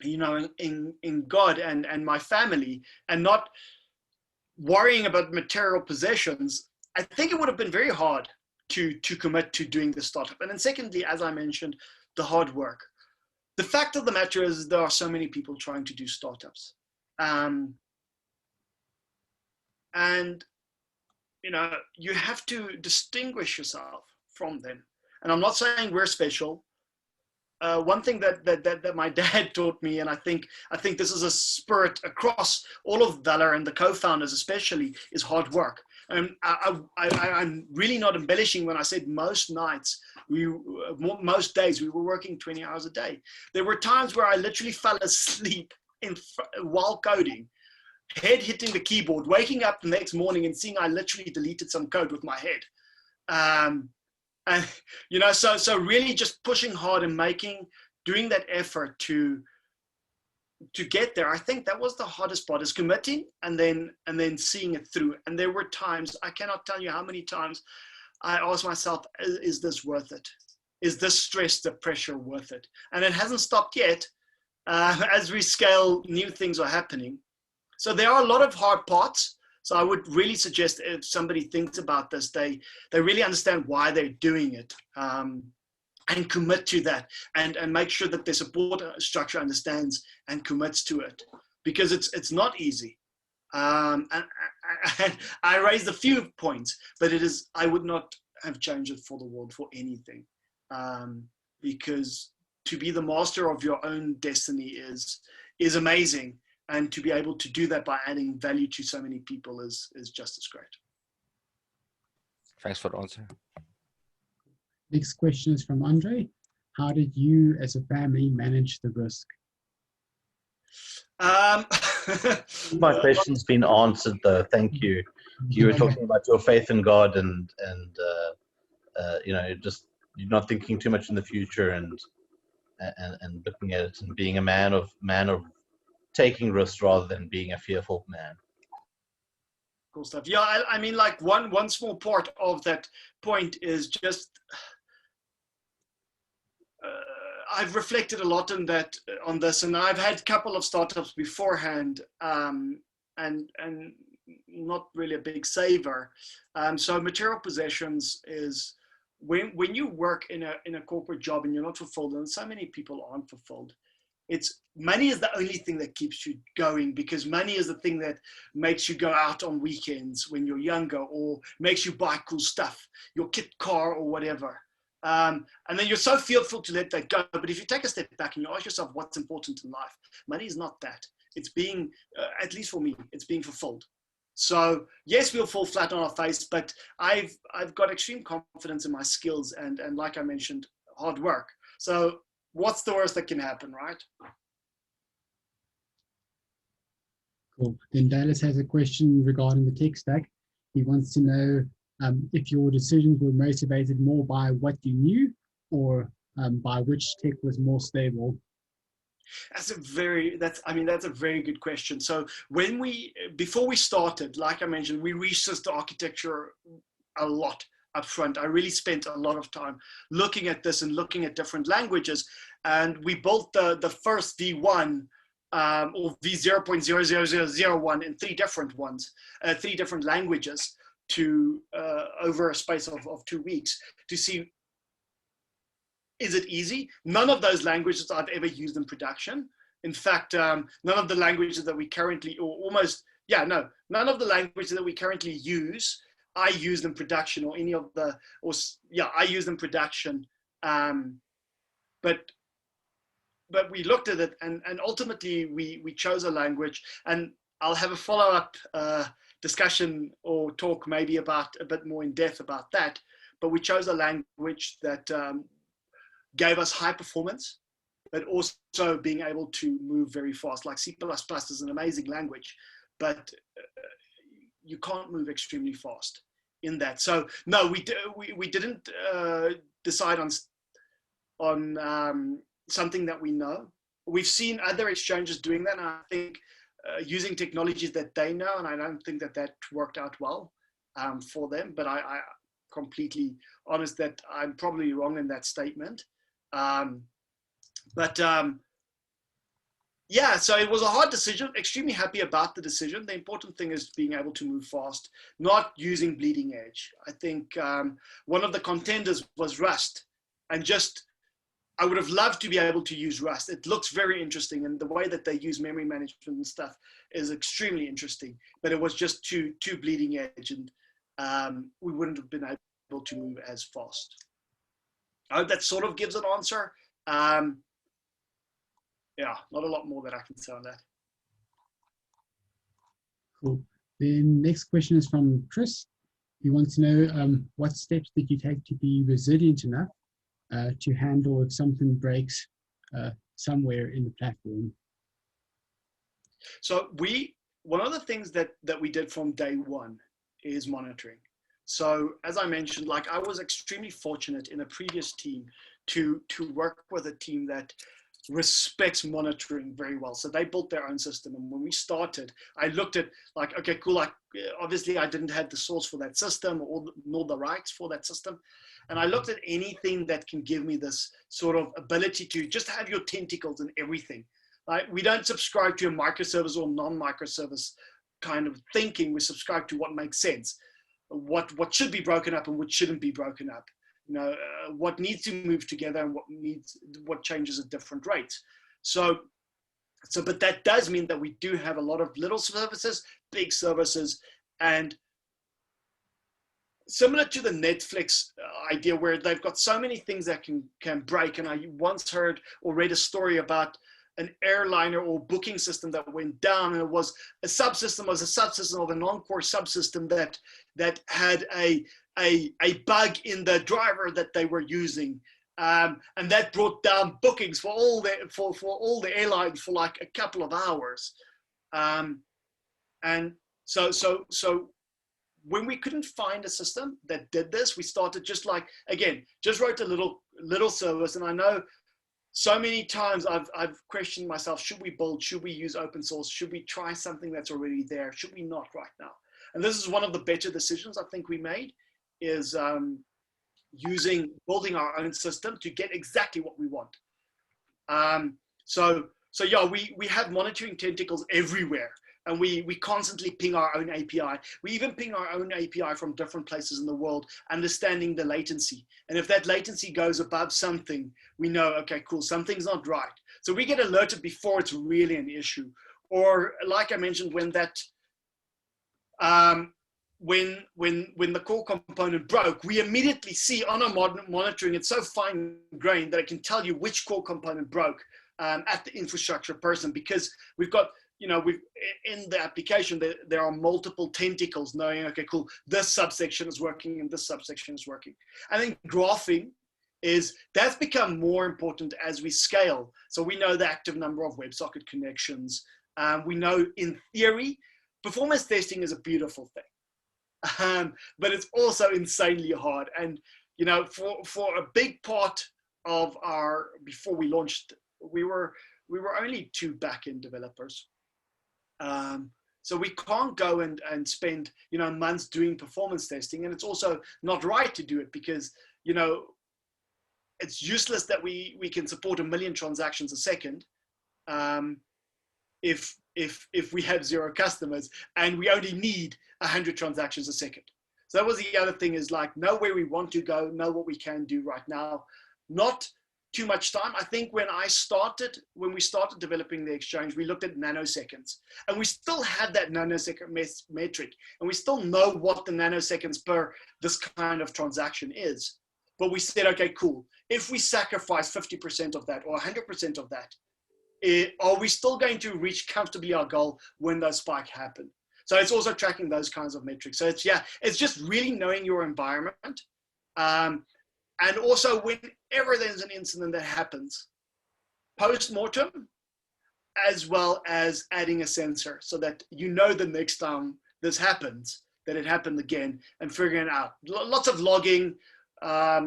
in God and my family, and not worrying about material possessions, I think it would have been very hard to commit to doing the startup. And then secondly, as I mentioned, the hard work. The fact of the matter is there are so many people trying to do startups. And you have to distinguish yourself from them. And I'm not saying we're special. One thing that my dad taught me, and I think this is a spirit across all of VALR and the co-founders especially, is hard work. And I'm really not embellishing when I said most days we were working 20 hours a day. There were times where I literally fell asleep while coding, head hitting the keyboard, waking up the next morning and seeing I literally deleted some code with my head. And so really just pushing hard and doing that effort to get there. I think that was the hardest part, is committing and then seeing it through. And there were times, I cannot tell you how many times I asked myself, is this worth it? Is this stress, the pressure worth it? And it hasn't stopped yet. As we scale, new things are happening. So there are a lot of hard parts. So I would really suggest, if somebody thinks about this, they really understand why they're doing it, and commit to that, and make sure that their support structure understands and commits to it, because it's not easy. And I raised a few points, but I would not have changed it for the world, for anything, because to be the master of your own destiny is amazing. And to be able to do that by adding value to so many people is just as great. Thanks for the answer. Next question is from Andre. How did you as a family manage the risk? My question's been answered though. Thank you. You were talking about your faith in God and just you're not thinking too much in the future and looking at it and being a man of taking risks rather than being a fearful man. Cool stuff. Yeah, I mean, like one small part of that point is just I've reflected a lot on this, and I've had a couple of startups beforehand, and not really a big saver. So material possessions is when you work in a corporate job and you're not fulfilled, and so many people aren't fulfilled. Money is the only thing that keeps you going, because money is the thing that makes you go out on weekends when you're younger, or makes you buy cool stuff, your kit car or whatever. And then you're so fearful to let that go. But if you take a step back and you ask yourself what's important in life, money is not that. It's being, at least for me, it's being fulfilled. So yes, we'll fall flat on our face, but I've got extreme confidence in my skills and like I mentioned, hard work. So what's the worst that can happen, right? Cool. Then Dallas has a question regarding the tech stack. He wants to know if your decisions were motivated more by what you knew or by which tech was more stable. That's a very good question. So before we started, like I mentioned, we researched the architecture a lot up front. I really spent a lot of time looking at this and looking at different languages. And we built the first V1 or V0.00001 in three different languages over a space of 2 weeks to see, is it easy? None of those languages I've ever used in production. In fact, none of the languages that we currently, none of the languages that we currently use, I used in production I used in production. But we looked at it and ultimately we chose a language, and I'll have a follow-up discussion or talk maybe about a bit more in depth about that. But we chose a language that gave us high performance, but also being able to move very fast. Like C++ is an amazing language, but you can't move extremely fast in that. So no, we didn't decide on something that we know. We've seen other exchanges doing that, and I think using technologies that they know, and I don't think that worked out well for them, but I completely honest that I'm probably wrong in that statement. Yeah, so it was a hard decision, extremely happy about the decision. The important thing is being able to move fast, not using bleeding edge. I think one of the contenders was Rust, and I would have loved to be able to use Rust. It looks very interesting, and the way that they use memory management and stuff is extremely interesting, but it was just too bleeding edge, and we wouldn't have been able to move as fast. I hope that sort of gives an answer. Yeah, not a lot more that I can say on that. Cool. The next question is from Chris. He wants to know what steps did you take to be resilient enough to handle if something breaks somewhere in the platform? So one of the things that we did from day one is monitoring. So as I mentioned, like I was extremely fortunate in a previous team to work with a team that respects monitoring very well. So they built their own system. And when we started, I looked at like, okay, cool. Like obviously I didn't have the source for that system nor the rights for that system. And I looked at anything that can give me this sort of ability to just have your tentacles in everything. Like we don't subscribe to a microservice or non-microservice kind of thinking. We subscribe to what makes sense. What should be broken up and what shouldn't be broken up, you know, what needs to move together and what changes at different rates. So but that does mean that we do have a lot of little services, big services, and similar to the Netflix idea where they've got so many things that can break. And I once heard or read a story about an airliner or booking system that went down, and it was a subsystem of a non-core subsystem that had a bug in the driver that they were using, and that brought down bookings for all the airlines for like a couple of hours, and so when we couldn't find a system that did this, we started just wrote a little service. And I know so many times I've questioned myself, should we use open source? Should we try something that's already there? Should we not right now? And this is one of the better decisions I think we made, is building our own system to get exactly what we want. So yeah, we have monitoring tentacles everywhere. And we constantly ping our own API. We even ping our own API from different places in the world, understanding the latency. And if that latency goes above something, we know, okay, cool, something's not right. So we get alerted before it's really an issue. Or like I mentioned, when that, when the core component broke, we immediately see on our monitoring, it's so fine-grained that it can tell you which core component broke at the infrastructure person, because we've got, you know, in the application, there are multiple tentacles knowing, okay, cool, this subsection is working and this subsection is working. I think graphing that's become more important as we scale. So we know the active number of WebSocket connections. We know in theory, performance testing is a beautiful thing, but it's also insanely hard. And, you know, for a big part of before we launched, we were only 2 backend developers. So we can't go and spend, you know, months doing performance testing. And it's also not right to do it because, you know, it's useless that we can support 1 million transactions a second if we have 0 customers and we only need 100 transactions a second. So that was the other thing, is like, know where we want to go, know what we can do right now, not too much time. I think when we started developing the exchange, we looked at nanoseconds, and we still have that nanosecond metric, and we still know what the nanoseconds per this kind of transaction is. But we said, okay, cool. If we sacrifice 50% of that or 100% of that, are we still going to reach comfortably our goal when those spikes happen? So it's also tracking those kinds of metrics. So it's just really knowing your environment. And also, whenever there's an incident that happens, post-mortem, as well as adding a sensor so that you know the next time this happens, that it happened again, and figuring it out. Lots of logging. Yeah,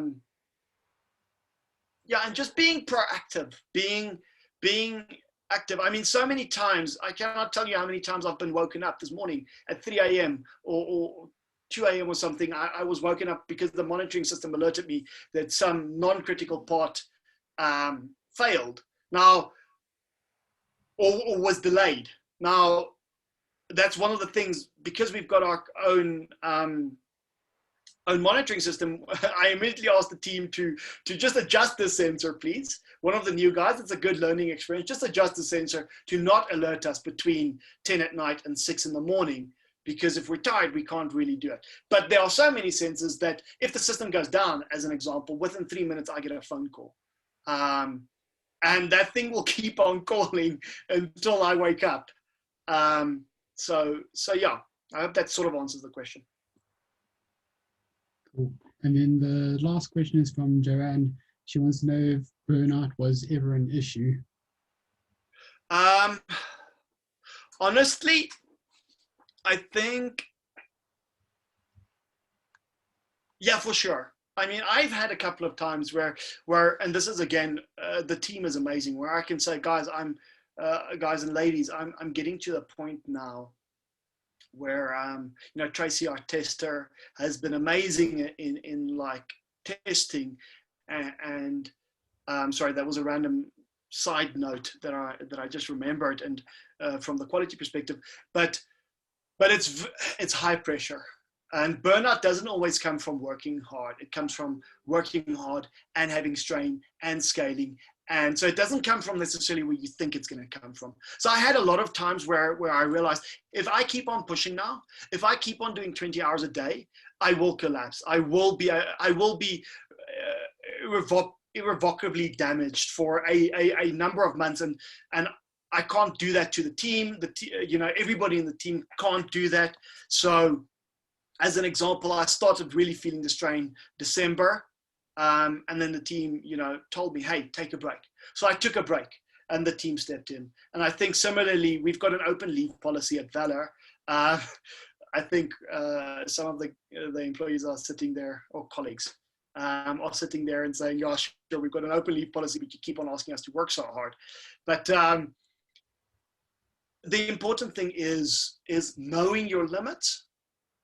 and just being proactive, being active. I mean, so many times, I cannot tell you how many times I've been woken up this morning at 3 a.m. or 2 a.m. or something. I was woken up because the monitoring system alerted me that some non-critical part failed now, or was delayed. Now, that's one of the things, because we've got our own monitoring system. I immediately asked the team to just adjust the sensor, please. One of the new guys, it's a good learning experience, just adjust the sensor to not alert us between 10 at night and 6 in the morning, because if we're tired, we can't really do it. But there are so many sensors that if the system goes down, as an example, within 3 minutes, I get a phone call. And that thing will keep on calling until I wake up. So yeah, I hope that sort of answers the question. Cool. And then the last question is from Joanne. She wants to know if burnout was ever an issue. Honestly, I think, yeah, for sure. I mean, I've had a couple of times where, and this is again, the team is amazing, where I can say, guys, guys and ladies, I'm getting to the point now where, you know, Tracy, our tester, has been amazing in like testing, and sorry, that was a random side note that I just remembered, and from the quality perspective, but it's high pressure. And burnout doesn't always come from working hard. It comes from working hard and having strain and scaling. And so it doesn't come from necessarily where you think it's going to come from. So I had a lot of times where I realized, if I keep on pushing now, if I keep on doing 20 hours a day, I will collapse. I will be irrevocably damaged for a number of months. And I can't do that to the team. You know, everybody in the team can't do that. So as an example, I started really feeling the strain December, and then the team, you know, told me, hey, take a break. So I took a break, and the team stepped in. And I think similarly, we've got an open leave policy at VALR. I think some of the employees are sitting there, or colleagues, are sitting there and saying, yeah, sure, we've got an open leave policy, but you keep on asking us to work so hard. But the important thing is knowing your limits.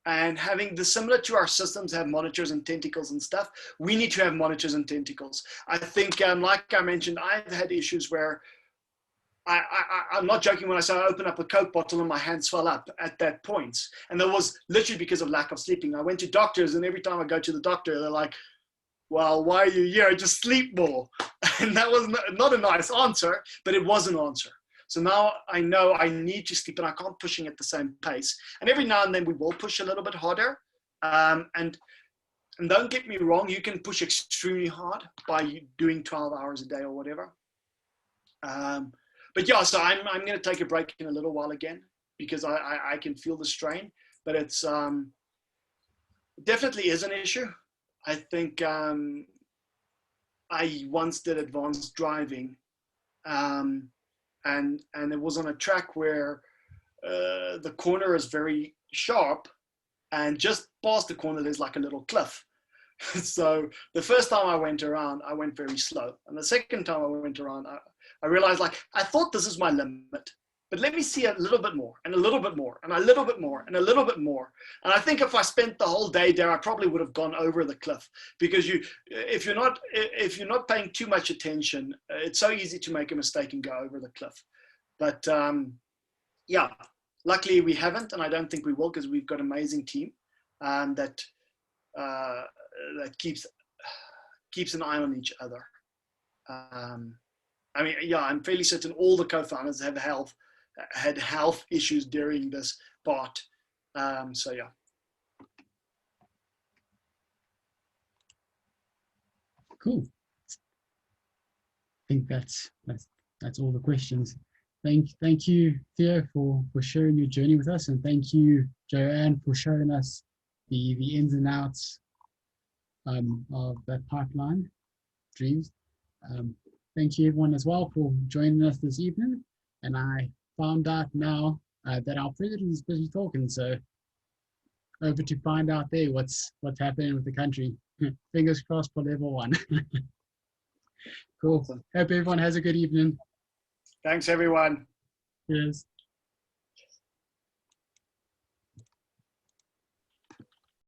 And having the, similar to our systems have monitors and tentacles and stuff, we need to have monitors and tentacles. I think, like I mentioned, I've had issues where I'm not joking when I say I opened up a Coke bottle and my hand swell up at that point. And that was literally because of lack of sleeping. I went to doctors, and every time I go to the doctor, they're like, well, why are you here? Just sleep more. And that was not a nice answer, but it was an answer. So now I know I need to sleep, and I can't pushing at the same pace. And every now and then we will push a little bit harder. And don't get me wrong, you can push extremely hard by doing 12 hours a day or whatever. But yeah, so I'm going to take a break in a little while again because I can feel the strain, but it's definitely is an issue. I think I once did advanced driving, and it was on a track where the corner is very sharp, and just past the corner there's like a little cliff. So the first time I went around, I went very slow, and the second time I went around, I realized, like, I thought this is my limit, but let me see a little bit more, and a little bit more, and a little bit more, and a little bit more. And I think if I spent the whole day there, I probably would have gone over the cliff, because if you're not paying too much attention, it's so easy to make a mistake and go over the cliff. But yeah, luckily we haven't, and I don't think we will, because we've got an amazing team that keeps an eye on each other. I mean, yeah, I'm fairly certain all the co-founders had health issues during this part. So yeah. Cool. I think that's all the questions. Thank you, Theo, for sharing your journey with us, and thank you, Joanne, for showing us the ins and outs of that pipeline dreams. Thank you everyone as well for joining us this evening. And I found out now that our president is busy talking, so over to find out there what's happening with the country. Fingers crossed for level 1. Cool. Hope everyone has a good evening. Thanks everyone. Cheers.